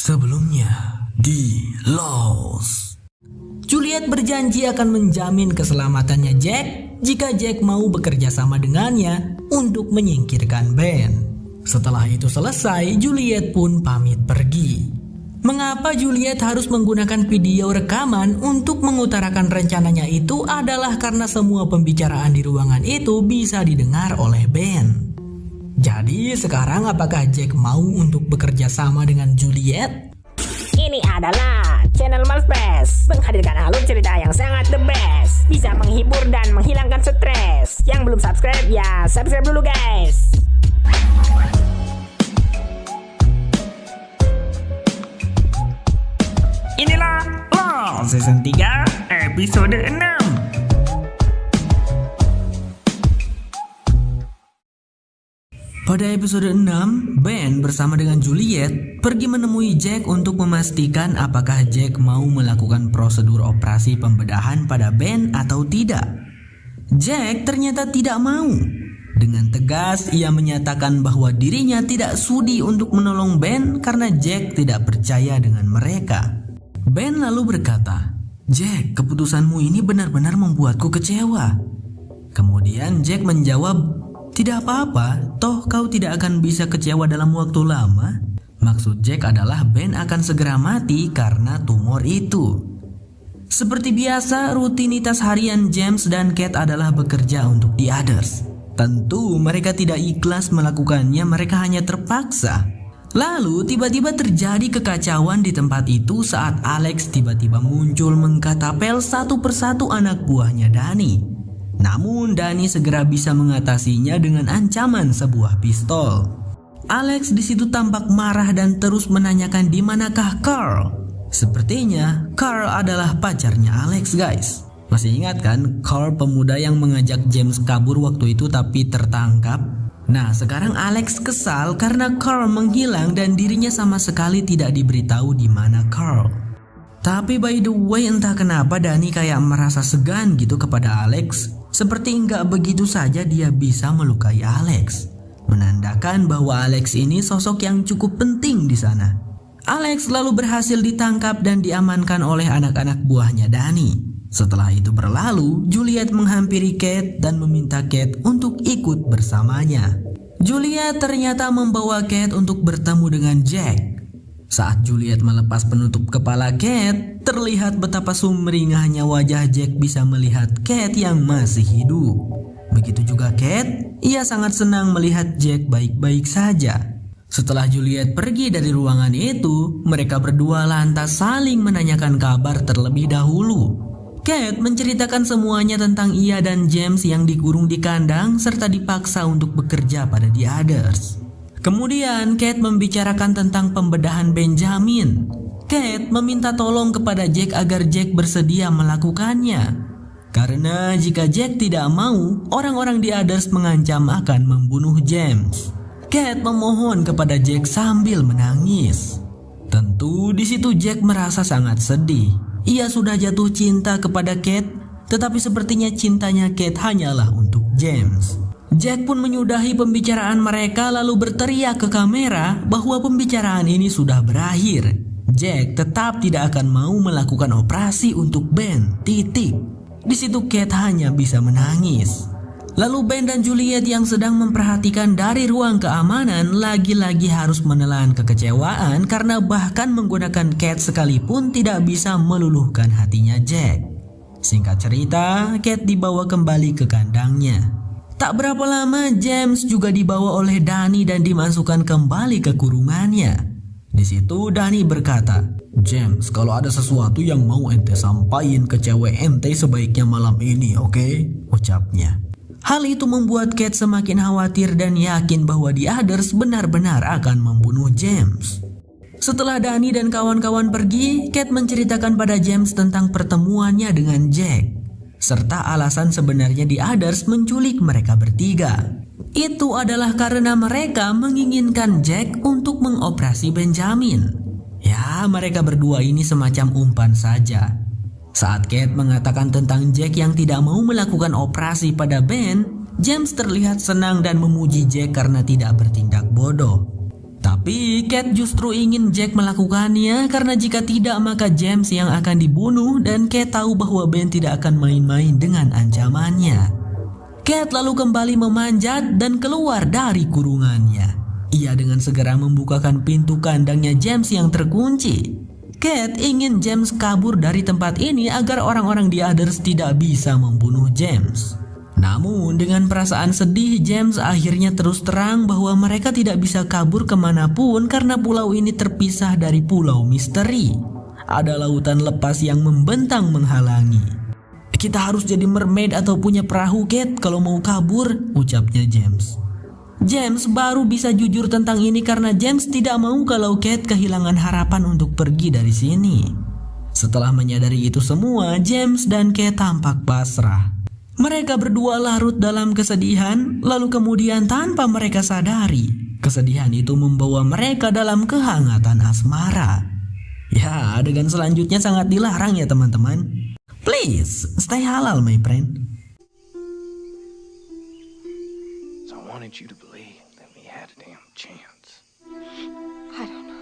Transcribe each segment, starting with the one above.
Sebelumnya di Lost, Juliet berjanji akan menjamin keselamatannya Jack jika Jack mau bekerja sama dengannya untuk menyingkirkan Ben. Setelah itu selesai, Juliet pun pamit pergi. Mengapa Juliet harus menggunakan video rekaman untuk mengutarakan rencananya itu adalah karena semua pembicaraan di ruangan itu bisa didengar oleh Ben. Jadi sekarang apakah Jack mau untuk bekerja sama dengan Juliet? Ini adalah channel Malfest, menghadirkan alur cerita yang sangat the best, bisa menghibur dan menghilangkan stres. Yang belum subscribe ya subscribe dulu guys. Inilah Lost Season 3 episode 6. Pada episode 6, Ben bersama dengan Juliet pergi menemui Jack untuk memastikan apakah Jack mau melakukan prosedur operasi pembedahan pada Ben atau tidak. Jack ternyata tidak mau. Dengan tegas ia menyatakan bahwa dirinya tidak sudi untuk menolong Ben karena Jack tidak percaya dengan mereka. Ben lalu berkata, "Jack, keputusanmu ini benar-benar membuatku kecewa." Kemudian Jack menjawab, "Tidak apa-apa, toh kau tidak akan bisa kecewa dalam waktu lama." Maksud Jack adalah Ben akan segera mati karena tumor itu. Seperti biasa, rutinitas harian James dan Kate adalah bekerja untuk The Others. Tentu mereka tidak ikhlas melakukannya, mereka hanya terpaksa. Lalu tiba-tiba terjadi kekacauan di tempat itu saat Alex tiba-tiba muncul mengkatapel satu persatu anak buahnya Danny. Namun Danny segera bisa mengatasinya dengan ancaman sebuah pistol. Alex di situ tampak marah dan terus menanyakan di manakah Carl. Sepertinya Carl adalah pacarnya Alex guys. Masih ingat kan Carl pemuda yang mengajak James kabur waktu itu tapi tertangkap? Nah sekarang Alex kesal karena Carl menghilang dan dirinya sama sekali tidak diberitahu di mana Carl. Tapi by the way entah kenapa Danny kayak merasa segan gitu kepada Alex. Seperti nggak begitu saja dia bisa melukai Alex, menandakan bahwa Alex ini sosok yang cukup penting di sana. Alex lalu berhasil ditangkap dan diamankan oleh anak-anak buahnya Danny. Setelah itu berlalu, Juliet menghampiri Kate dan meminta Kate untuk ikut bersamanya. Juliet ternyata membawa Kate untuk bertemu dengan Jack. Saat Juliet melepas penutup kepala Kate, terlihat betapa sumringahnya wajah Jack bisa melihat Kate yang masih hidup. Begitu juga Kate, ia sangat senang melihat Jack baik-baik saja. Setelah Juliet pergi dari ruangan itu, mereka berdua lantas saling menanyakan kabar terlebih dahulu. Kate menceritakan semuanya tentang ia dan James yang dikurung di kandang serta dipaksa untuk bekerja pada The Others. Kemudian Kate membicarakan tentang pembedahan Benjamin. Kate meminta tolong kepada Jack agar Jack bersedia melakukannya. Karena jika Jack tidak mau, orang-orang The Others mengancam akan membunuh James. Kate memohon kepada Jack sambil menangis. Tentu di situ Jack merasa sangat sedih. Ia sudah jatuh cinta kepada Kate, tetapi sepertinya cintanya Kate hanyalah untuk James. Jack pun menyudahi pembicaraan mereka lalu berteriak ke kamera bahwa pembicaraan ini sudah berakhir. Jack tetap tidak akan mau melakukan operasi untuk Ben. Di situ Kate hanya bisa menangis. Lalu Ben dan Juliet yang sedang memperhatikan dari ruang keamanan lagi-lagi harus menelan kekecewaan karena bahkan menggunakan Kate sekalipun tidak bisa meluluhkan hatinya Jack. Singkat cerita, Kate dibawa kembali ke kandangnya. Tak berapa lama James juga dibawa oleh Danny dan dimasukkan kembali ke kurungannya. Di situ Danny berkata, "James, kalau ada sesuatu yang mau ente sampaikan ke cewek ente sebaiknya malam ini, oke?" ucapnya. Hal itu membuat Kate semakin khawatir dan yakin bahwa The Others benar-benar akan membunuh James. Setelah Danny dan kawan-kawan pergi, Kate menceritakan pada James tentang pertemuannya dengan Jack, serta alasan sebenarnya The Others menculik mereka bertiga. Itu adalah karena mereka menginginkan Jack untuk mengoperasi Benjamin. Ya, mereka berdua ini semacam umpan saja. Saat Kate mengatakan tentang Jack yang tidak mau melakukan operasi pada Ben, James terlihat senang dan memuji Jack karena tidak bertindak bodoh. Tapi Kate justru ingin Jack melakukannya karena jika tidak maka James yang akan dibunuh dan Kate tahu bahwa Ben tidak akan main-main dengan ancamannya. Kate lalu kembali memanjat dan keluar dari kurungannya. Ia dengan segera membukakan pintu kandangnya James yang terkunci. Kate ingin James kabur dari tempat ini agar orang-orang di Others tidak bisa membunuh James. Namun dengan perasaan sedih, James akhirnya terus terang bahwa mereka tidak bisa kabur kemanapun karena pulau ini terpisah dari pulau misteri. Ada lautan lepas yang membentang menghalangi. Kita harus jadi mermaid atau punya perahu, Kate, kalau mau kabur, ucapnya James. James baru bisa jujur tentang ini karena James tidak mau kalau Kate kehilangan harapan untuk pergi dari sini. Setelah menyadari itu semua, James dan Kate tampak pasrah. Mereka berdua larut dalam kesedihan, lalu kemudian tanpa mereka sadari, kesedihan itu membawa mereka dalam kehangatan asmara. Ya, adegan selanjutnya sangat dilarang ya teman-teman. Please, stay halal my friend. So I wanted you to believe that we had a damn chance. I don't know.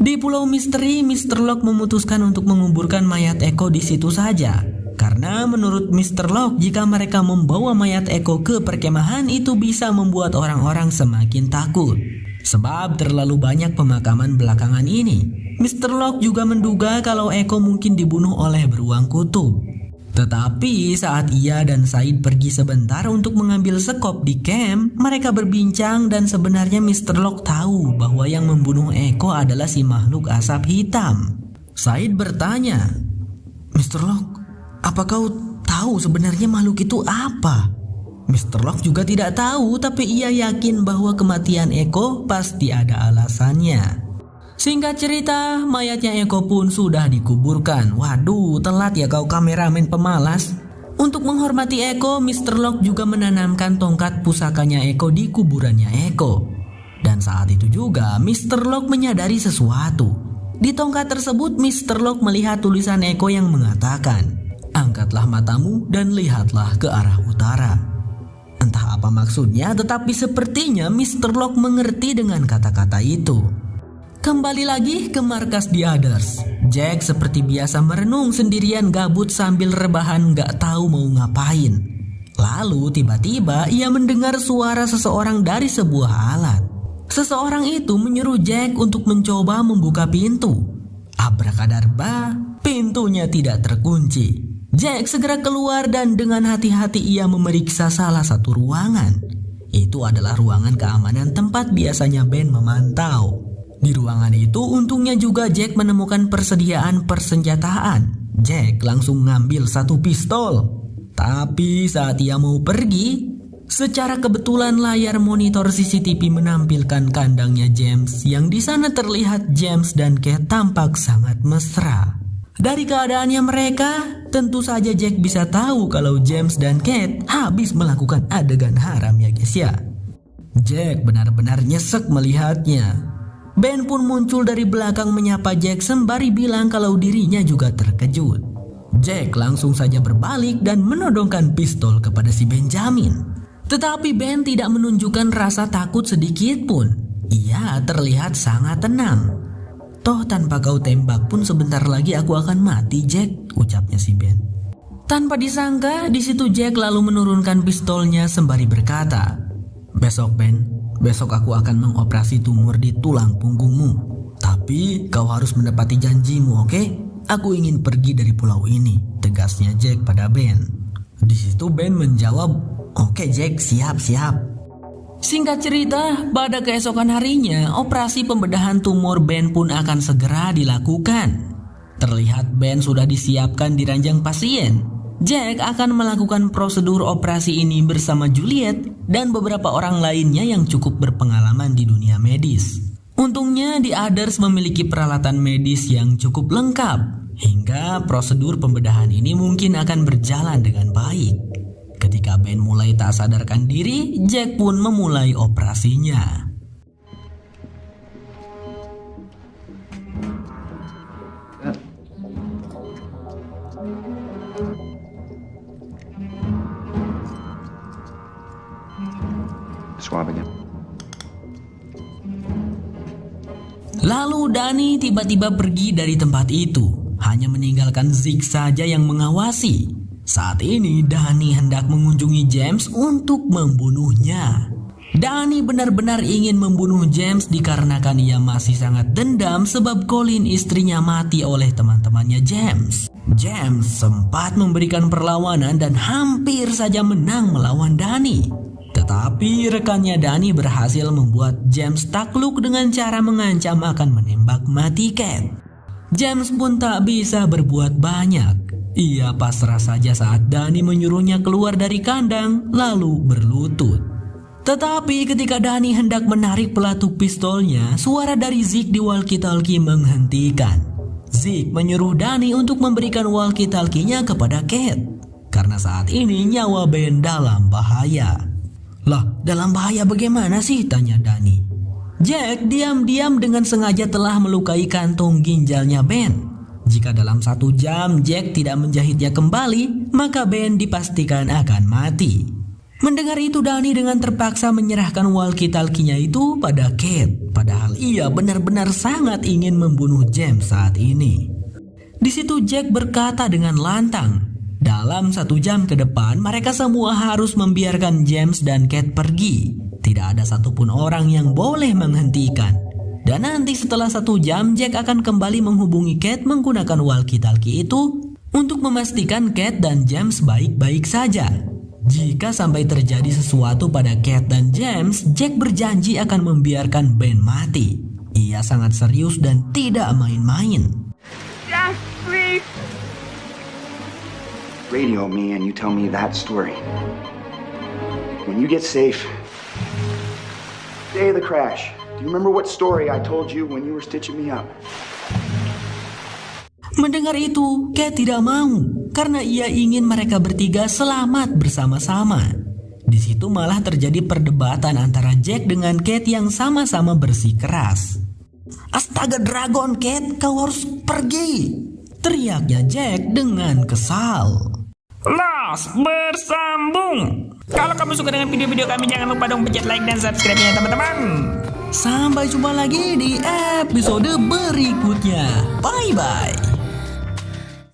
Di Pulau Misteri, Mr. Locke memutuskan untuk menguburkan mayat Eko di situ saja. Karena menurut Mr. Locke, jika mereka membawa mayat Eko ke perkemahan itu bisa membuat orang-orang semakin takut. Sebab terlalu banyak pemakaman belakangan ini. Mr. Locke juga menduga kalau Eko mungkin dibunuh oleh beruang kutub. Tetapi saat ia dan Said pergi sebentar untuk mengambil sekop di camp, mereka berbincang dan sebenarnya Mr. Locke tahu bahwa yang membunuh Eko adalah si makhluk asap hitam. Said bertanya, Mr. Locke, apa kau tahu sebenarnya makhluk itu apa? Mr. Locke juga tidak tahu, tapi ia yakin bahwa kematian Eko pasti ada alasannya. Singkat cerita, mayatnya Eko pun sudah dikuburkan. Waduh, telat ya kau kameramen pemalas. Untuk menghormati Eko, Mr. Locke juga menanamkan tongkat pusakanya Eko di kuburannya Eko. Dan saat itu juga, Mr. Locke menyadari sesuatu. Di tongkat tersebut, Mr. Locke melihat tulisan Eko yang mengatakan, "Angkatlah matamu dan lihatlah ke arah utara." Entah apa maksudnya, tetapi sepertinya Mr. Locke mengerti dengan kata-kata itu. Kembali lagi ke markas The Others. Jack seperti biasa merenung sendirian gabut sambil rebahan gak tahu mau ngapain. Lalu tiba-tiba ia mendengar suara seseorang dari sebuah alat. Seseorang itu menyuruh Jack untuk mencoba membuka pintu. Abrakadabra, pintunya tidak terkunci. Jack segera keluar dan dengan hati-hati ia memeriksa salah satu ruangan. Itu adalah ruangan keamanan tempat biasanya Ben memantau. Di ruangan itu untungnya juga Jack menemukan persediaan persenjataan. Jack langsung ngambil satu pistol. Tapi saat ia mau pergi, secara kebetulan layar monitor CCTV menampilkan kandangnya James yang di sana terlihat James dan Kate tampak sangat mesra. Dari keadaannya mereka, tentu saja Jack bisa tahu kalau James dan Kate habis melakukan adegan haram ya guys ya. Jack benar-benar nyesek melihatnya. Ben pun muncul dari belakang menyapa Jack sembari bilang kalau dirinya juga terkejut. Jack langsung saja berbalik dan menodongkan pistol kepada si Benjamin. Tetapi Ben tidak menunjukkan rasa takut sedikit pun. Ia terlihat sangat tenang. Toh tanpa kau tembak pun sebentar lagi aku akan mati, Jack, ucapnya si Ben. Tanpa disangka, di situ Jack lalu menurunkan pistolnya sembari berkata, "Besok Ben, besok aku akan mengoperasi tumor di tulang punggungmu. Tapi kau harus menepati janjimu, oke? Aku ingin pergi dari pulau ini," tegasnya Jack pada Ben. Di situ Ben menjawab, "Oke Jack, siap." Singkat cerita, pada keesokan harinya, operasi pembedahan tumor Ben pun akan segera dilakukan. Terlihat Ben sudah disiapkan di ranjang pasien. Jack akan melakukan prosedur operasi ini bersama Juliet dan beberapa orang lainnya yang cukup berpengalaman di dunia medis. Untungnya The Others memiliki peralatan medis yang cukup lengkap, hingga prosedur pembedahan ini mungkin akan berjalan dengan baik. Ketika Ben mulai tak sadarkan diri, Jack pun memulai operasinya. This swab again. Lalu Danny tiba-tiba pergi dari tempat itu, hanya meninggalkan Zeke saja yang mengawasi. Saat ini Danny hendak mengunjungi James untuk membunuhnya. Danny benar-benar ingin membunuh James dikarenakan ia masih sangat dendam sebab Colleen istrinya mati oleh teman-temannya James. James sempat memberikan perlawanan dan hampir saja menang melawan Danny. Tetapi rekannya Danny berhasil membuat James takluk dengan cara mengancam akan menembak mati Kate. James pun tak bisa berbuat banyak. Ia pasrah saja saat Danny menyuruhnya keluar dari kandang lalu berlutut. Tetapi ketika Danny hendak menarik pelatuk pistolnya, suara dari Zeke di walkie-talkie menghentikan. Zeke menyuruh Danny untuk memberikan walkie-talkie-nya kepada Kate karena saat ini nyawa Ben dalam bahaya. Lah, dalam bahaya bagaimana sih? Tanya Danny. Jack diam-diam dengan sengaja telah melukai kantong ginjalnya Ben. Jika dalam 1 jam Jack tidak menjahitnya kembali, maka Ben dipastikan akan mati. Mendengar itu Danny dengan terpaksa menyerahkan walkie-talkie-nya itu pada Kate. Padahal ia benar-benar sangat ingin membunuh James saat ini. Di situ Jack berkata dengan lantang, dalam 1 jam ke depan mereka semua harus membiarkan James dan Kate pergi. Tidak ada satupun orang yang boleh menghentikan. Dan nanti setelah 1 jam Jack akan kembali menghubungi Kate menggunakan walkie-talkie itu untuk memastikan Kate dan James baik-baik saja. Jika sampai terjadi sesuatu pada Kate dan James, Jack berjanji akan membiarkan Ben mati. Ia sangat serius dan tidak main-main. Yes, please. Radio me and you tell me that story. When you get safe, day of the crash. Do you remember what story I told you when you were stitching me up? Mendengar itu, Kate tidak mau karena ia ingin mereka bertiga selamat bersama-sama. Di situ malah terjadi perdebatan antara Jack dengan Kate yang sama-sama bersikeras. Astaga Dragon, Kate, kau harus pergi! Teriaknya Jack dengan kesal. Los bersambung. Kalau kamu suka dengan video-video kami, jangan lupa dong pencet like dan subscribe-nya teman-teman. Sampai jumpa lagi di episode berikutnya. Bye-bye.